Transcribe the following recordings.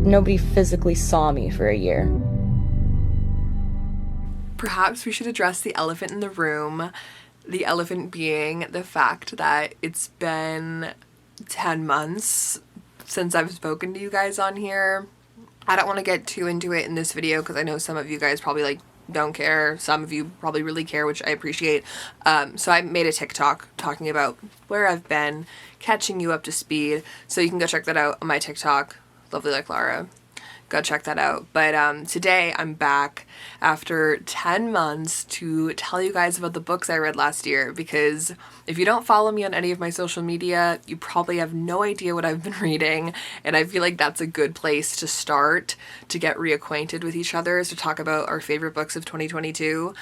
nobody physically saw me for a year. Perhaps we should address the elephant in the room. The elephant being the fact that it's been 10 months since I've spoken to you guys on here. I don't want to get too into it in this video because I know some of you guys probably like don't care. Some of you probably really care, which I appreciate. So I made a TikTok talking about where I've been, catching you up to speed. So you can go check that out on my TikTok, Lovely Like Lara. Go check that out. But today I'm back after 10 months to tell you guys about the books I read last year, because if you don't follow me on any of my social media, you probably have no idea what I've been reading, and I feel like that's a good place to start to get reacquainted with each other, is to talk about our favorite books of 2022,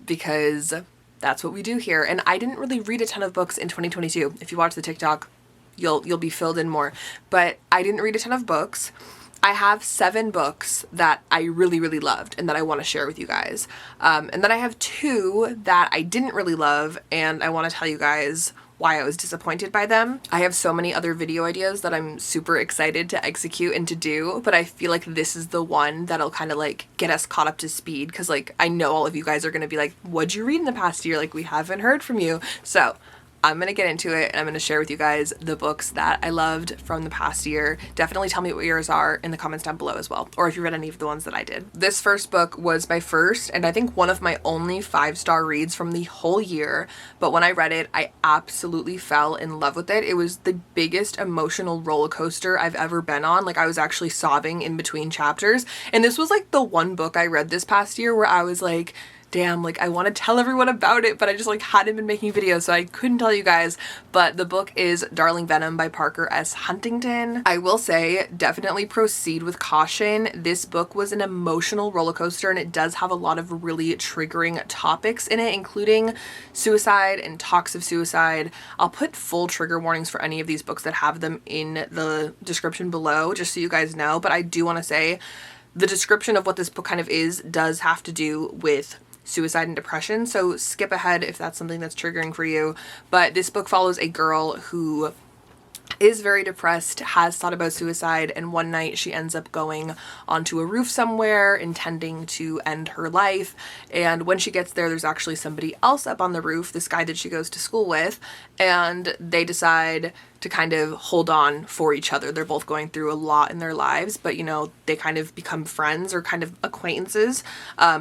because that's what we do here. And I didn't really read a ton of books in 2022. If you watch the TikTok, you'll be filled in more, but I didn't read a ton of books. I have 7 books that I really, really loved and that I want to share with you guys. And then I have 2 that I didn't really love, and I want to tell you guys why I was disappointed by them. I have so many other video ideas that I'm super excited to execute and to do, but I feel like this is the one that'll kind of like get us caught up to speed, because like I know all of you guys are going to be like, what'd you read in the past year? Like, we haven't heard from you. So I'm going to get into it, and I'm going to share with you guys the books that I loved from the past year. Definitely tell me what yours are in the comments down below as well, or if you read any of the ones that I did. This first book was my first, and I think one of my only 5-star reads from the whole year, but when I read it, I absolutely fell in love with it. It was the biggest emotional roller coaster I've ever been on. Like, I was actually sobbing in between chapters, and this was like the one book I read this past year where I was like, damn, like I want to tell everyone about it, but I just like hadn't been making videos, so I couldn't tell you guys. But the book is Darling Venom by Parker S. Huntington. I will say, definitely proceed with caution. This book was an emotional roller coaster, and it does have a lot of really triggering topics in it, including suicide and talks of suicide. I'll put full trigger warnings for any of these books that have them in the description below, just so you guys know. But I do want to say the description of what this book kind of is does have to do with suicide and depression, so skip ahead if that's something that's triggering for you. But this book follows a girl who is very depressed, has thought about suicide, and one night she ends up going onto a roof somewhere intending to end her life. And when she gets there, there's actually somebody else up on the roof, this guy that she goes to school with, and they decide to kind of hold on for each other. They're both going through a lot in their lives, but you know, they kind of become friends or kind of acquaintances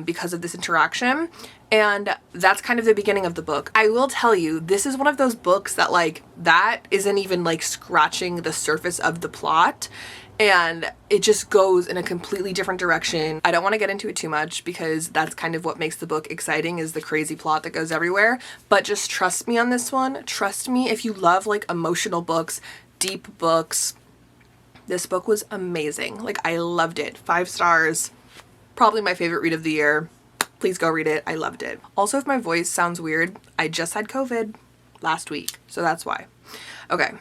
because of this interaction. And that's kind of the beginning of the book. I will tell you, this is one of those books that like, that isn't even like scratching the surface of the plot, and it just goes in a completely different direction. I don't want to get into it too much because that's kind of what makes the book exciting, is the crazy plot that goes everywhere. But just trust me on this one. Trust me if you love like emotional books, deep books. This book was amazing. Like, I loved it. 5 stars. Probably my favorite read of the year. Please go read it. I loved it. Also, if my voice sounds weird, I just had COVID last week, so that's why. Okay.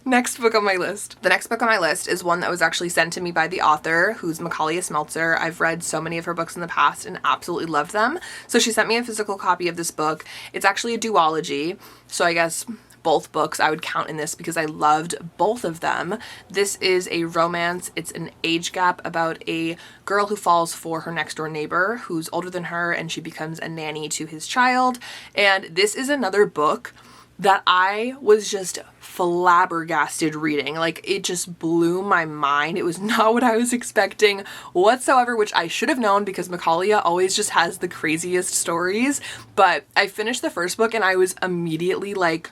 Next book on my list. The next book on my list is one that was actually sent to me by the author, who's Macaulay Smeltzer. I've read so many of her books in the past and absolutely love them. So she sent me a physical copy of this book. It's actually a duology, so I guess both books I would count in this because I loved both of them. This is a romance. It's an age gap about a girl who falls for her next door neighbor who's older than her, and she becomes a nanny to his child. And this is another book that I was just flabbergasted reading. Like, it just blew my mind. It was not what I was expecting whatsoever, which I should have known because Macaulay always just has the craziest stories. But I finished the first book and I was immediately like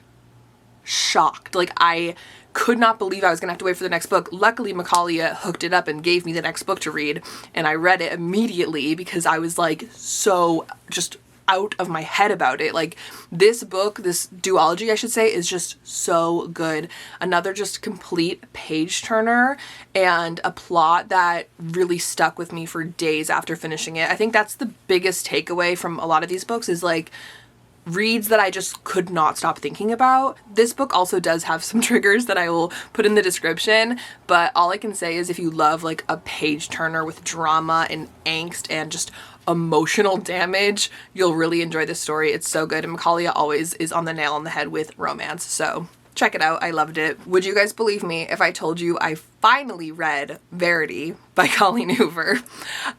shocked. Like, I could not believe I was gonna have to wait for the next book. Luckily, Macaulay hooked it up and gave me the next book to read, and I read it immediately because I was like so just out of my head about it. Like, this book, this duology I should say, is just so good. Another just complete page turner and a plot that really stuck with me for days after finishing it. I think that's the biggest takeaway from a lot of these books, is like reads that I just could not stop thinking about. This book also does have some triggers that I will put in the description, but all I can say is if you love like a page turner with drama and angst and just emotional damage, you'll really enjoy this story. It's so good, and Macaulay always is on the nail on the head with romance, so check it out. I loved it. Would you guys believe me if I told you I finally read Verity by Colleen Hoover?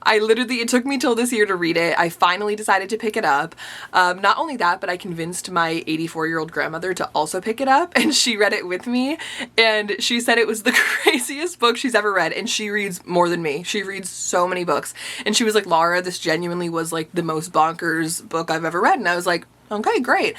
It took me till this year to read it. I finally decided to pick it up. Not only that, but I convinced my 84-year-old grandmother to also pick it up, and she read it with me, and she said it was the craziest book she's ever read, and she reads more than me. She reads so many books, and she was like, Laura, this genuinely was like the most bonkers book I've ever read, and I was like, okay, great.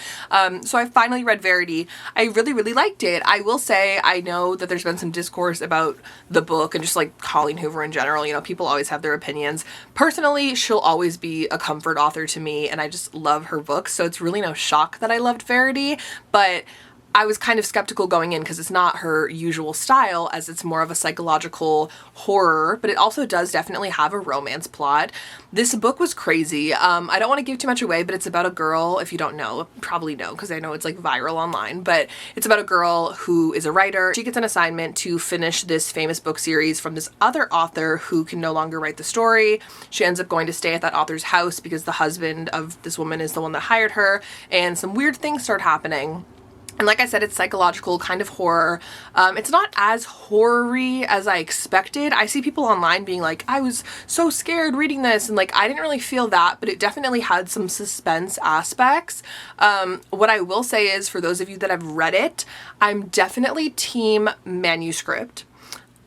So I finally read Verity. I really, really liked it. I will say, I know that there's been some discourse about the book and just like Colleen Hoover in general. You know, people always have their opinions. Personally, she'll always be a comfort author to me, and I just love her books. So it's really no shock that I loved Verity, but I was kind of skeptical going in because it's not her usual style, as it's more of a psychological horror, but it also does definitely have a romance plot. This book was crazy. I don't want to give too much away, but it's about a girl. If you don't know, probably know, because I know it's like viral online, but it's about a girl who is a writer. She gets an assignment to finish this famous book series from this other author who can no longer write the story. She ends up going to stay at that author's house because the husband of this woman is the one that hired her, and some weird things start happening. And like I said, it's psychological, kind of horror. It's not as horror-y as I expected. I see people online being like, I was so scared reading this, and like, I didn't really feel that, but it definitely had some suspense aspects. What I will say is, for those of you that have read it, I'm definitely team manuscript,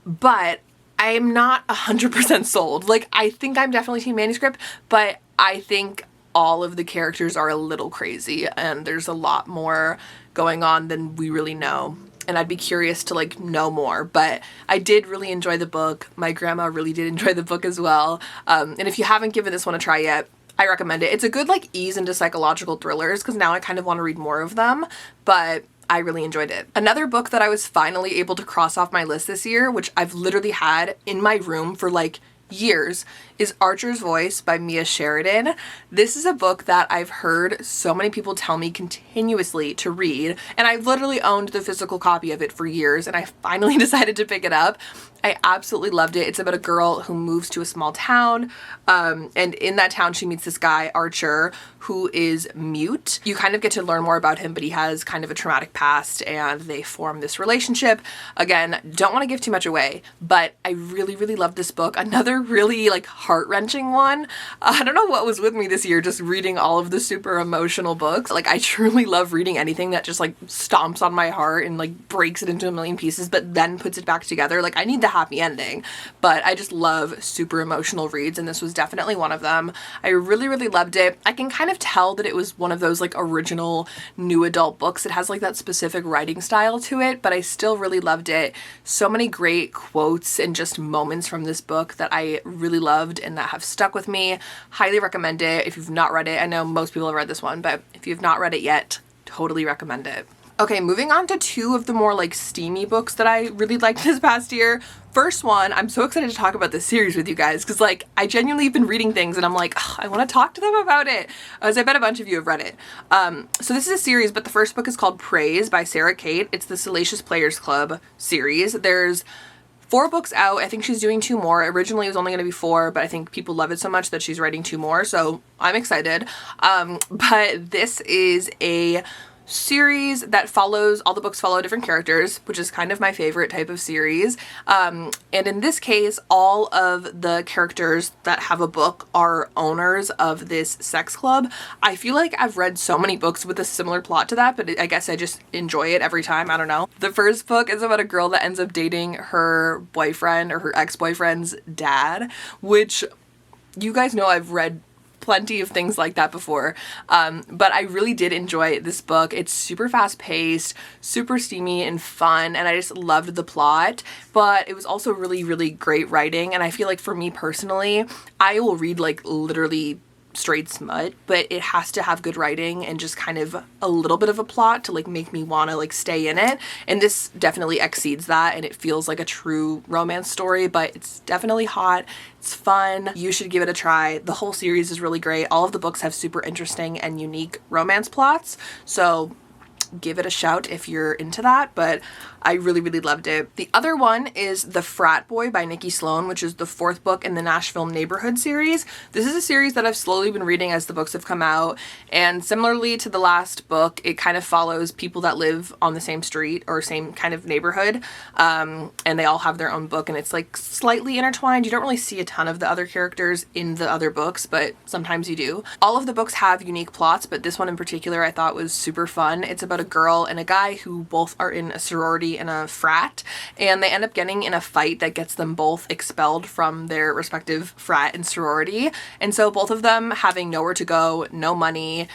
but I am not 100% sold. Like, I think I'm definitely team manuscript, but I think all of the characters are a little crazy, and there's a lot more going on than we really know, and I'd be curious to like know more. But I did really enjoy the book. My grandma really did enjoy the book as well, and if you haven't given this one a try yet, I recommend it. It's a good like ease into psychological thrillers, because now I kind of want to read more of them, but I really enjoyed it. Another book that I was finally able to cross off my list this year, which I've literally had in my room for like years, is Archer's Voice by Mia Sheridan. This is a book that I've heard so many people tell me continuously to read, and I've literally owned the physical copy of it for years, and I finally decided to pick it up. I absolutely loved it. It's about a girl who moves to a small town, and in that town she meets this guy, Archer, who is mute. You kind of get to learn more about him, but he has kind of a traumatic past, and they form this relationship. Again, don't want to give too much away, but I really, really loved this book. Another really like heart-wrenching one. I don't know what was with me this year, just reading all of the super emotional books. Like, I truly love reading anything that just like stomps on my heart and like breaks it into a million pieces, but then puts it back together. Like, I need the happy ending, but I just love super emotional reads, and this was definitely one of them. I really, really loved it. I can kind of tell that it was one of those like original new adult books. It has like that specific writing style to it, but I still really loved it. So many great quotes and just moments from this book that I really loved and that have stuck with me. Highly recommend it if you've not read it. I know most people have read this one, but if you've not read it yet, totally recommend it. Okay, moving on to two of the more like steamy books that I really liked this past year. First one, I'm so excited to talk about this series with you guys, because like I genuinely have been reading things and I'm like, I want to talk to them about it, as I bet a bunch of you have read it. So this is a series, but the first book is called Praise by Sarah Kate. It's the Salacious Players Club series. There's 4 books out. I think she's doing 2 more. Originally it was only going to be 4, but I think people love it so much that she's writing 2 more, so I'm excited. But this is a series that follows, all the books follow different characters, which is kind of my favorite type of series. And in this case, all of the characters that have a book are owners of this sex club. I feel like I've read so many books with a similar plot to that, but I guess I just enjoy it every time. I don't know. The first book is about a girl that ends up dating her boyfriend or her ex-boyfriend's dad, which you guys know I've read plenty of things like that before, but I really did enjoy this book. It's super fast-paced, super steamy and fun, and I just loved the plot, but it was also really, really great writing. And I feel like for me personally, I will read like literally straight smut, but it has to have good writing and just kind of a little bit of a plot to like make me want to like stay in it, and this definitely exceeds that, and it feels like a true romance story, but it's definitely hot. It's fun. You should give it a try. The whole series is really great. All of the books have super interesting and unique romance plots, so give it a shout if you're into that. But I really, really loved it. The other one is The Frat Boy by Nikki Sloan, which is the 4th book in the Nashville Neighborhood series. This is a series that I've slowly been reading as the books have come out, and similarly to the last book, it kind of follows people that live on the same street or same kind of neighborhood, and they all have their own book, and it's like slightly intertwined. You don't really see a ton of the other characters in the other books, but sometimes you do. All of the books have unique plots, but this one in particular I thought was super fun. It's about a girl and a guy who both are in a sorority and a frat, and they end up getting in a fight that gets them both expelled from their respective frat and sorority. And so both of them, having nowhere to go, no money,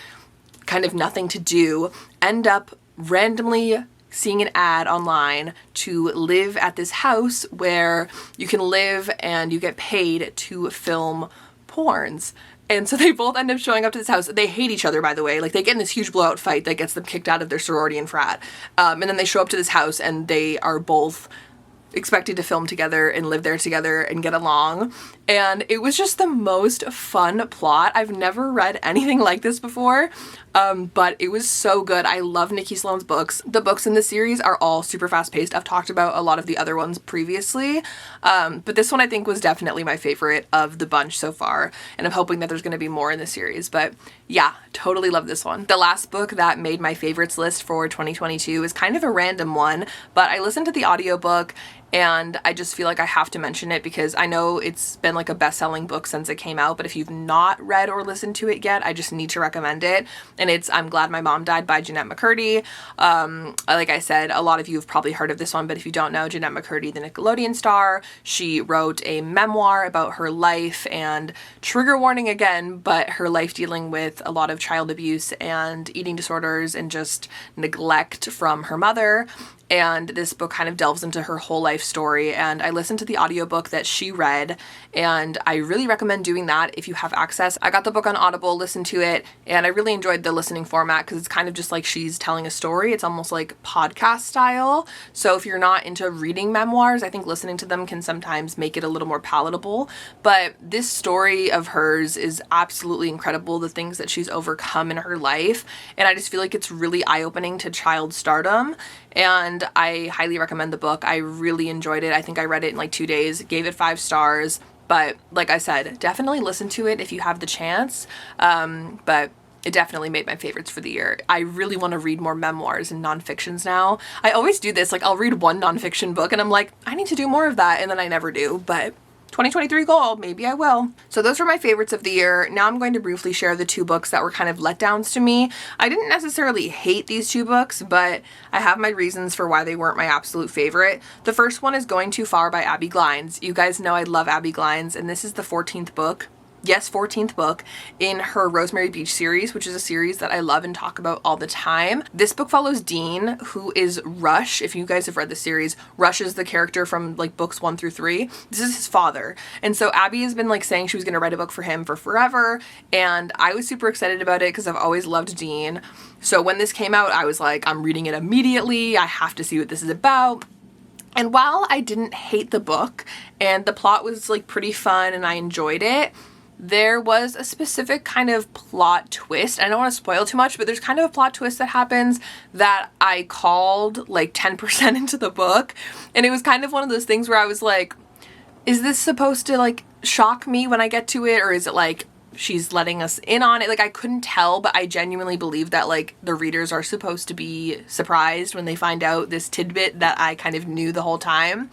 kind of nothing to do, end up randomly seeing an ad online to live at this house where you can live and you get paid to film porns. And so they both end up showing up to this house. They hate each other, by the way. Like, they get in this huge blowout fight that gets them kicked out of their sorority and frat. And then they show up to this house and they are both expected to film together and live there together and get along. And it was just the most fun plot. I've never read anything like this before, but it was so good. I love Nikki Sloan's books. The books in the series are all super fast paced. I've talked about a lot of the other ones previously, but this one I think was definitely my favorite of the bunch so far, and I'm hoping that there's going to be more in the series. But yeah, totally love this one. The last book that made my favorites list for 2022 is kind of a random one, but I listened to the audiobook and I just feel like I have to mention it because I know it's been like a best-selling book since it came out, but if you've not read or listened to it yet, I just need to recommend it. And it's I'm Glad My Mom Died by Jeanette McCurdy. Like I said, a lot of you have probably heard of this one, but if you don't know, Jeanette McCurdy, the Nickelodeon star, she wrote a memoir about her life, and trigger warning again, but her life dealing with a lot of child abuse and eating disorders and just neglect from her mother. And this book kind of delves into her whole life story, and I listened to the audiobook that she read, and I really recommend doing that if you have access. I got the book on Audible, listened to it, and I really enjoyed the listening format because it's kind of just like she's telling a story. It's almost like podcast style. So if you're not into reading memoirs, I think listening to them can sometimes make it a little more palatable. But this story of hers is absolutely incredible, the things that she's overcome in her life, and I just feel like it's really eye-opening to child stardom. And I highly recommend the book. I really enjoyed it. I think I read it in like 2 days, gave it 5 stars. But like I said, definitely listen to it if you have the chance. But it definitely made my favorites for the year. I really want to read more memoirs and nonfictions now. I always do this. Like, I'll read one nonfiction book and I'm like, I need to do more of that. And then I never do. But 2023 goal, maybe I will. So those were my favorites of the year. Now I'm going to briefly share the 2 books that were kind of letdowns to me. I didn't necessarily hate these 2 books, but I have my reasons for why they weren't my absolute favorite. The first one is Going Too Far by Abby Glines. You guys know I love Abby Glines, and this is the 14th book. Yes, 14th book in her Rosemary Beach series, which is a series that I love and talk about all the time. This book follows Dean, who is Rush. If you guys have read the series, Rush is the character from like books 1 through 3. This is his father. And so Abby has been like saying she was going to write a book for him for forever. And I was super excited about it because I've always loved Dean. So when this came out, I was like, I'm reading it immediately. I have to see what this is about. And while I didn't hate the book and the plot was like pretty fun and I enjoyed it, there was a specific kind of plot twist. I don't want to spoil too much, but there's kind of a plot twist that happens that I called like 10% into the book. And it was kind of one of those things where I was like, is this supposed to like shock me when I get to it? Or is it like she's letting us in on it? Like, I couldn't tell, but I genuinely believe that like the readers are supposed to be surprised when they find out this tidbit that I kind of knew the whole time.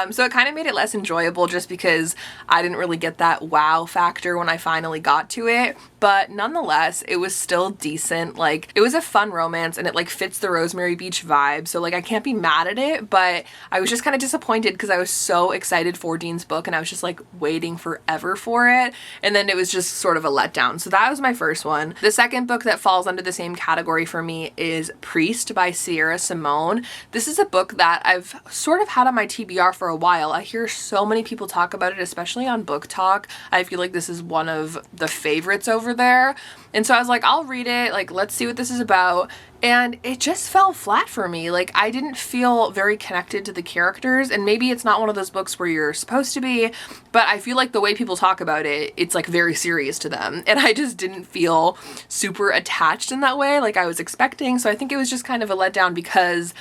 So it kind of made it less enjoyable just because I didn't really get that wow factor when I finally got to it. But nonetheless, it was still decent. Like, it was a fun romance and it like fits the Rosemary Beach vibe. So like, I can't be mad at it, but I was just kind of disappointed because I was so excited for Dean's book and I was just like waiting forever for it. And then it was just sort of a letdown. So that was my first one. The second book that falls under the same category for me is Priest by Sierra Simone. This is a book that I've sort of had on my TBR for a while. I hear so many people talk about it, especially on Book Talk. I feel like this is one of the favorites over there. And so I was like, I'll read it. Like, let's see what this is about. And it just fell flat for me. Like, I didn't feel very connected to the characters, and maybe it's not one of those books where you're supposed to be, but I feel like the way people talk about it, it's like very serious to them. And I just didn't feel super attached in that way like I was expecting. So I think it was just kind of a letdown because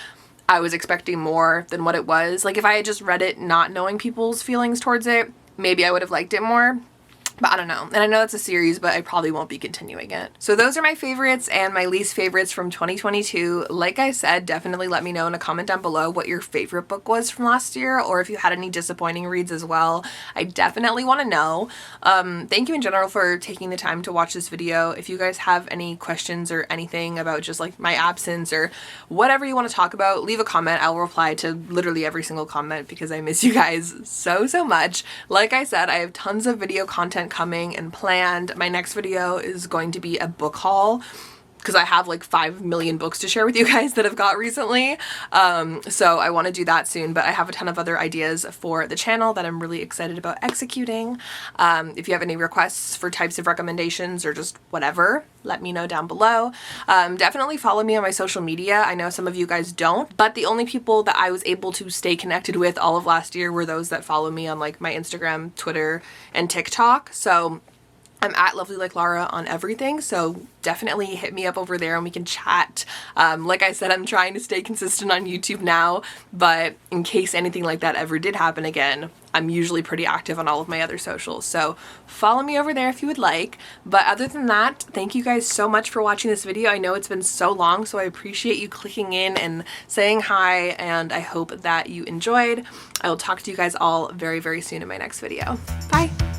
I was expecting more than what it was. Like if I had just read it not knowing people's feelings towards it, maybe I would have liked it more. But I don't know. And I know that's a series, but I probably won't be continuing it. So those are my favorites and my least favorites from 2022. Like I said, definitely let me know in a comment down below what your favorite book was from last year, or if you had any disappointing reads as well. I definitely want to know. Thank you in general for taking the time to watch this video. If you guys have any questions or anything about just like my absence or whatever you want to talk about, leave a comment. I'll reply to literally every single comment because I miss you guys so much. Like I said, I have tons of video content coming and planned. My next video is going to be a book haul because I have like 5 million books to share with you guys that I've got recently. So I want to do that soon, but I have a ton of other ideas for the channel that I'm really excited about executing. If you have any requests for types of recommendations or just whatever, let me know down below. Definitely follow me on my social media. I know some of you guys don't, but the only people that I was able to stay connected with all of last year were those that follow me on like my Instagram, Twitter, and TikTok. So I'm at Lovely Like Lara on everything, so definitely hit me up over there and we can chat. Like I said, I'm trying to stay consistent on YouTube now, but in case anything like that ever did happen again, I'm usually pretty active on all of my other socials, so follow me over there if you would like. But other than that, thank you guys so much for watching this video. I know it's been so long, so I appreciate you clicking in and saying hi, and I hope that you enjoyed. I will talk to you guys all very soon in my next video. Bye!